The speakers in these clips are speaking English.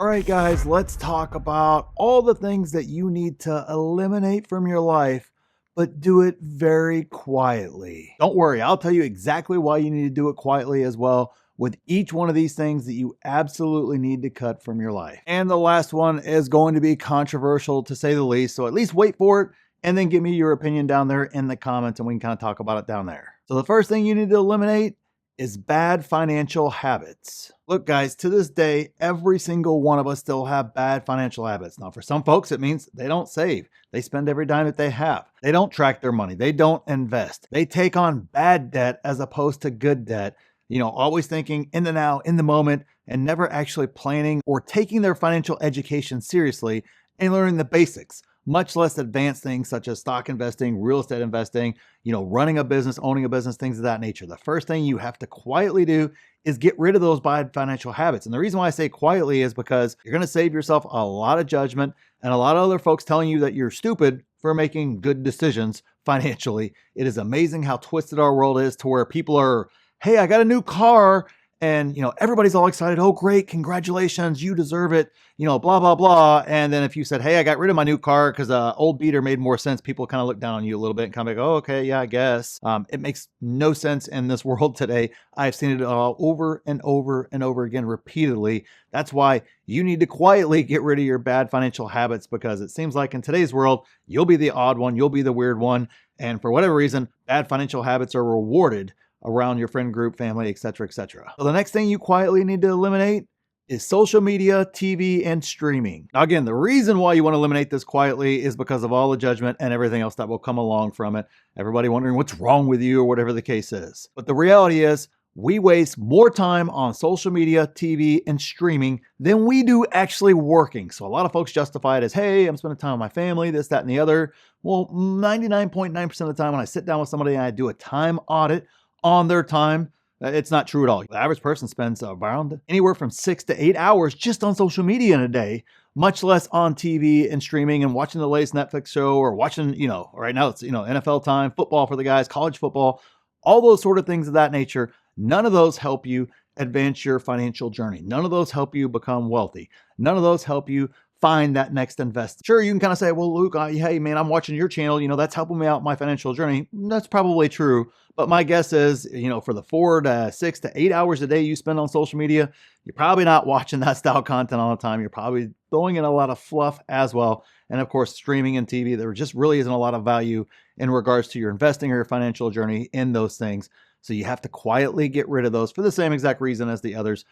All right, guys, let's talk about all the things that you need to eliminate from your life, but do it very quietly. Don't worry, I'll tell you exactly why you need to do it quietly as well with each one of these things that you absolutely need to cut from your life. And the last one is going to be controversial to say the least, so at least wait for it and then give me your opinion down there in the comments and we can kind of talk about it down there. So the first thing you need to eliminate is bad financial habits. Look, guys, to this day, every single one of us still have bad financial habits. Now, for some folks, it means they don't save. They spend every dime that they have. They don't track their money. They don't invest. They take on bad debt as opposed to good debt. Always thinking in the now, in the moment, and never actually planning or taking their financial education seriously and learning the basics, much less advanced things such as stock investing, real estate investing, running a business, owning a business, things of that nature. The first thing you have to quietly do is get rid of those bad financial habits. And the reason why I say quietly is because you're going to save yourself a lot of judgment and a lot of other folks telling you that you're stupid for making good decisions financially. It is amazing how twisted our world is to where people are, hey, I got a new car. And, everybody's all excited. Oh, great. Congratulations. You deserve it. Blah, blah, blah. And then if you said, hey, I got rid of my new car because old beater made more sense, people kind of look down on you a little bit and kind of go, oh, okay, yeah, I guess. It makes no sense in this world today. I've seen it all over and over and over again repeatedly. That's why you need to quietly get rid of your bad financial habits, because it seems like in today's world, you'll be the odd one. You'll be the weird one. And for whatever reason, bad financial habits are rewarded around your friend group, family, etc., etc. So the next thing you quietly need to eliminate is social media, TV, and streaming. Now, again, the reason why you want to eliminate this quietly is because of all the judgment and everything else that will come along from it. Everybody wondering what's wrong with you or whatever the case is. But the reality is we waste more time on social media, TV, and streaming than we do actually working. So a lot of folks justify it as, hey, I'm spending time with my family, this, that, and the other. Well, 99.9% of the time when I sit down with somebody and I do a time audit on their time, it's not true at all. The average person spends around anywhere from 6 to 8 hours just on social media in a day, much less on TV and streaming and watching the latest Netflix show or watching, right now it's, NFL time, football for the guys, college football, all those sort of things of that nature. None of those help you advance your financial journey. None of those help you become wealthy. None of those help you find that next investment. Sure, you can kind of say, well, Luke, hey, man, I'm watching your channel. That's helping me out in my financial journey. That's probably true. But my guess is, for the 4 to 6 to 8 hours a day you spend on social media, you're probably not watching that style content all the time. You're probably throwing in a lot of fluff as well. And of course, streaming and TV, there just really isn't a lot of value in regards to your investing or your financial journey in those things. So you have to quietly get rid of those for the same exact reason as the others.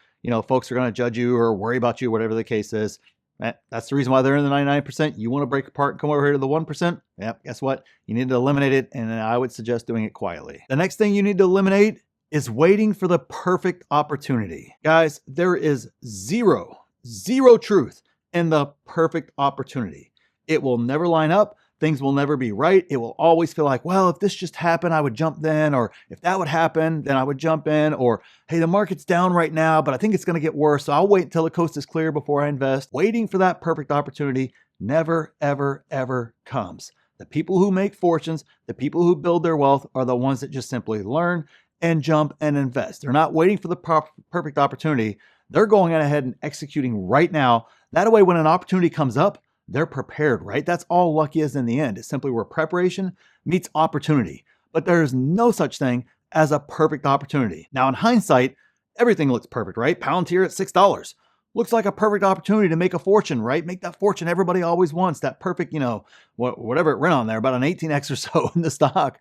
Folks are going to judge you or worry about you, whatever the case is. That's the reason why they're in the 99%. You want to break apart and come over here to the 1%? Yep, guess what? You need to eliminate it, and I would suggest doing it quietly. The next thing you need to eliminate is waiting for the perfect opportunity. Guys, there is zero truth in the perfect opportunity. It will never line up. Things will never be right. It will always feel like, well, if this just happened, I would jump then, or if that would happen, then I would jump in, or hey, the market's down right now, but I think it's going to get worse, so I'll wait until the coast is clear before I invest. Waiting for that perfect opportunity never, ever, ever comes. The people who make fortunes, the people who build their wealth are the ones that just simply learn and jump and invest. They're not waiting for the perfect opportunity. They're going ahead and executing right now. That way, when an opportunity comes up, they're prepared, right? That's all luck is in the end. It's simply where preparation meets opportunity. But there's no such thing as a perfect opportunity. Now, in hindsight, everything looks perfect, right? Palantir at $6. Looks like a perfect opportunity to make a fortune, right? Make that fortune everybody always wants, that perfect, whatever it ran on there, about an 18x or so in the stock,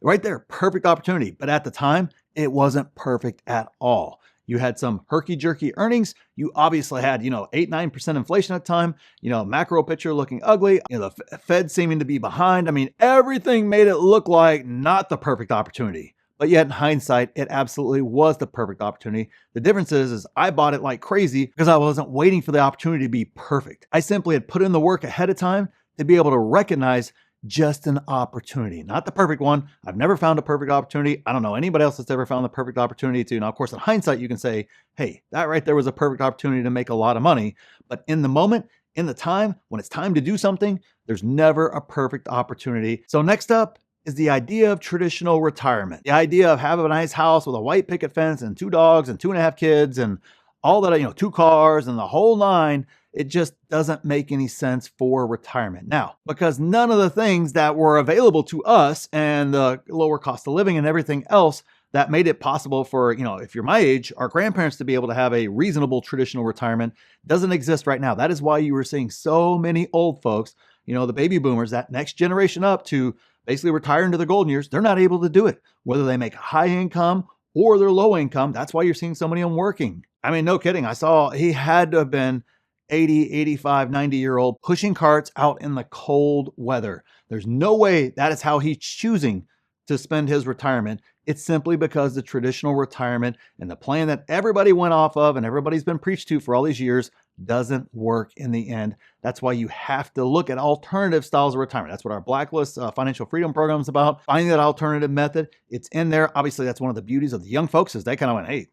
right there, perfect opportunity. But at the time, it wasn't perfect at all. You had some herky-jerky earnings. You obviously had, 8-9% inflation at the time, macro picture looking ugly, the Fed seeming to be behind. I mean, everything made it look like not the perfect opportunity. But yet in hindsight, it absolutely was the perfect opportunity. The difference is I bought it like crazy because I wasn't waiting for the opportunity to be perfect. I simply had put in the work ahead of time to be able to recognize just an opportunity, not the perfect one. I've never found a perfect opportunity. I don't know anybody else that's ever found the perfect opportunity to. Now, of course, in hindsight, you can say, hey, that right there was a perfect opportunity to make a lot of money. But in the moment, in the time, when it's time to do something, there's never a perfect opportunity. So next up is the idea of traditional retirement. The idea of having a nice house with a white picket fence and 2 dogs and 2.5 kids and all that, 2 cars and the whole nine. It just doesn't make any sense for retirement. Now, because none of the things that were available to us and the lower cost of living and everything else that made it possible for, if you're my age, our grandparents to be able to have a reasonable traditional retirement doesn't exist right now. That is why you were seeing so many old folks, the baby boomers, that next generation up to basically retire into their golden years. They're not able to do it, whether they make high income or they're low income. That's why you're seeing so many of them working. I mean, no kidding. I saw he had to have been 80, 85, 90-year-old pushing carts out in the cold weather. There's no way that is how he's choosing to spend his retirement. It's simply because the traditional retirement and the plan that everybody went off of and everybody's been preached to for all these years doesn't work in the end. That's why you have to look at alternative styles of retirement. That's what our Blacklist financial freedom program is about. Finding that alternative method. It's in there. Obviously, that's one of the beauties of the young folks is they kind of went, hey,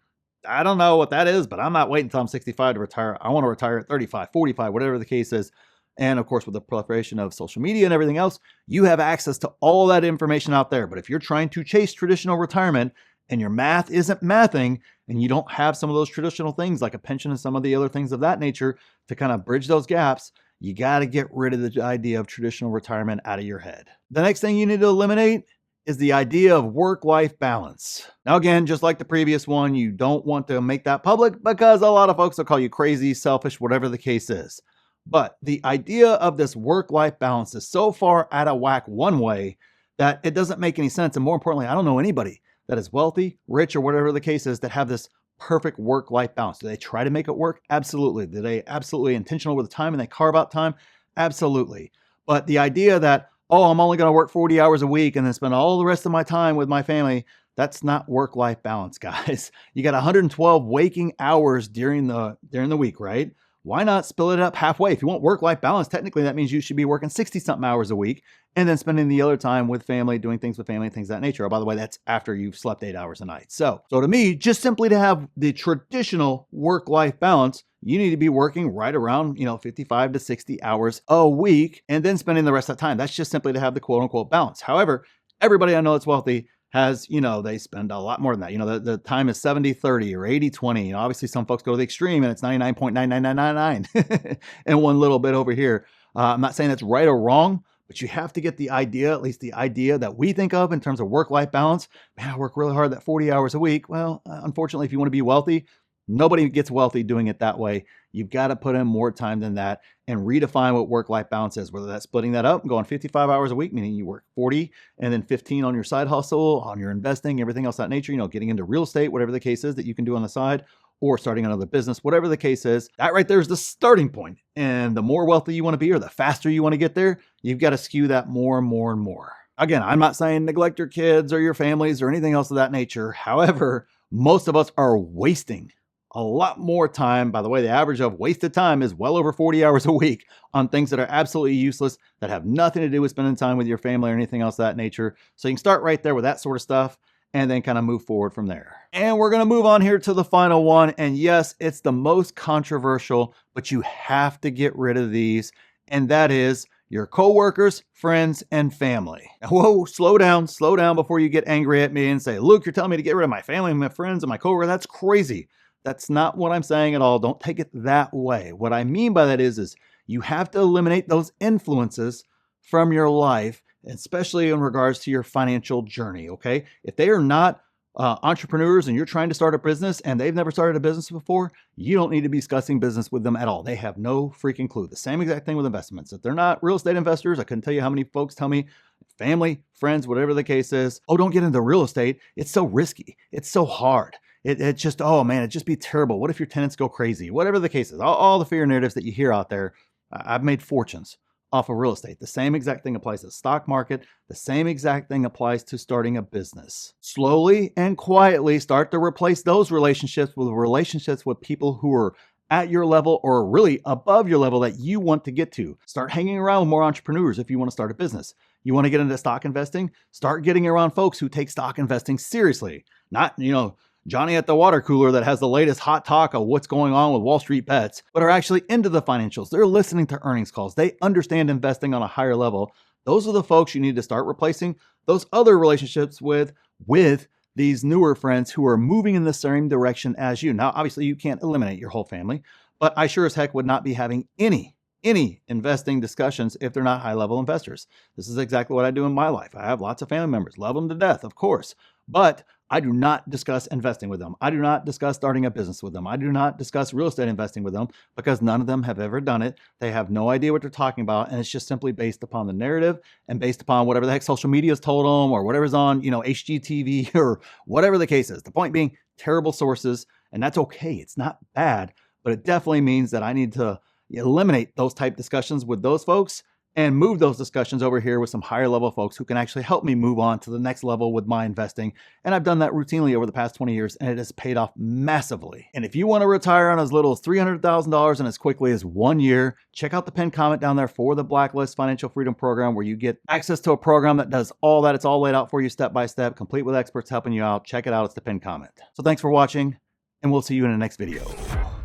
I don't know what that is, but I'm not waiting until I'm 65 to retire. I want to retire at 35, 45, whatever the case is. And of course, with the proliferation of social media and everything else, you have access to all that information out there. But if you're trying to chase traditional retirement and your math isn't mathing and you don't have some of those traditional things like a pension and some of the other things of that nature to kind of bridge those gaps, you got to get rid of the idea of traditional retirement out of your head. The next thing you need to eliminate is the idea of work-life balance. Now, again, just like the previous one, you don't want to make that public because a lot of folks will call you crazy, selfish, whatever the case is. But the idea of this work-life balance is so far out of whack one way that it doesn't make any sense. And more importantly, I don't know anybody that is wealthy, rich, or whatever the case is that have this perfect work-life balance. Do they try to make it work? Absolutely. Do they absolutely intentional with the time and they carve out time? Absolutely. But the idea that, oh, I'm only going to work 40 hours a week and then spend all the rest of my time with my family, that's not work-life balance, guys. You got 112 waking hours during the week, right? Why not split it up halfway? If you want work-life balance, technically that means you should be working 60-something hours a week and then spending the other time with family, doing things with family, things of that nature. Oh, by the way, that's after you've slept 8 hours a night. So to me, just simply to have the traditional work-life balance, you need to be working right around, 55 to 60 hours a week and then spending the rest of the time. That's just simply to have the quote-unquote balance. However, everybody I know that's wealthy has, they spend a lot more than that. The time is 70-30 or 80-20. Obviously some folks go to the extreme and it's 99.99999 and one little bit over here. I'm not saying that's right or wrong, but you have to get the idea, at least the idea that we think of in terms of work-life balance. Man, I work really hard that 40 hours a week. Well, unfortunately, if you want to be wealthy, nobody gets wealthy doing it that way. You've got to put in more time than that and redefine what work-life balance is, whether that's splitting that up and going 55 hours a week, meaning you work 40 and then 15 on your side hustle, on your investing, everything else of that nature, getting into real estate, whatever the case is that you can do on the side, or starting another business, whatever the case is. That right there is the starting point. And the more wealthy you want to be or the faster you want to get there, you've got to skew that more and more and more. Again, I'm not saying neglect your kids or your families or anything else of that nature. However, most of us are wasting a lot more time. By the way, the average of wasted time is well over 40 hours a week on things that are absolutely useless, that have nothing to do with spending time with your family or anything else of that nature. So you can start right there with that sort of stuff and then kind of move forward from there. And we're going to move on here to the final one. And yes, it's the most controversial, but you have to get rid of these. And that is your coworkers, friends, and family. Now, whoa, slow down before you get angry at me and say, Luke, you're telling me to get rid of my family and my friends and my coworkers. That's crazy. That's not what I'm saying at all. Don't take it that way. What I mean by that is you have to eliminate those influences from your life, especially in regards to your financial journey, okay? If they are not entrepreneurs and you're trying to start a business and they've never started a business before, you don't need to be discussing business with them at all. They have no freaking clue. The same exact thing with investments. If they're not real estate investors, I couldn't tell you how many folks tell me, family, friends, whatever the case is, oh, don't get into real estate. It's so risky. It's so hard. It just, oh man, it'd just be terrible. What if your tenants go crazy? Whatever the case is, all the fear narratives that you hear out there, I've made fortunes off of real estate. The same exact thing applies to the stock market. The same exact thing applies to starting a business. Slowly and quietly start to replace those relationships with people who are at your level or really above your level that you want to get to. Start hanging around with more entrepreneurs if you want to start a business. You want to get into stock investing? Start getting around folks who take stock investing seriously. Not, Johnny at the water cooler that has the latest hot talk of what's going on with Wall Street bets, but are actually into the financials. They're listening to earnings calls. They understand investing on a higher level. Those are the folks you need to start replacing those other relationships with these newer friends who are moving in the same direction as you. Now, obviously, you can't eliminate your whole family, but I sure as heck would not be having any investing discussions if they're not high-level investors. This is exactly what I do in my life. I have lots of family members, love them to death, of course, but I do not discuss investing with them. I do not discuss starting a business with them. I do not discuss real estate investing with them because none of them have ever done it. They have no idea what they're talking about, and it's just simply based upon the narrative and based upon whatever the heck social media has told them or whatever's on, HGTV or whatever the case is. The point being, terrible sources, and that's okay. It's not bad, but it definitely means that I need to eliminate those type discussions with those folks and move those discussions over here with some higher level folks who can actually help me move on to the next level with my investing. And I've done that routinely over the past 20 years, and it has paid off massively. And if you want to retire on as little as $300,000 and as quickly as 1 year, check out the pinned comment down there for the Blacklist Financial Freedom Program, where you get access to a program that does all that. It's all laid out for you step by step, complete with experts helping you out. Check it out. It's the pinned comment. So thanks for watching, and we'll see you in the next video.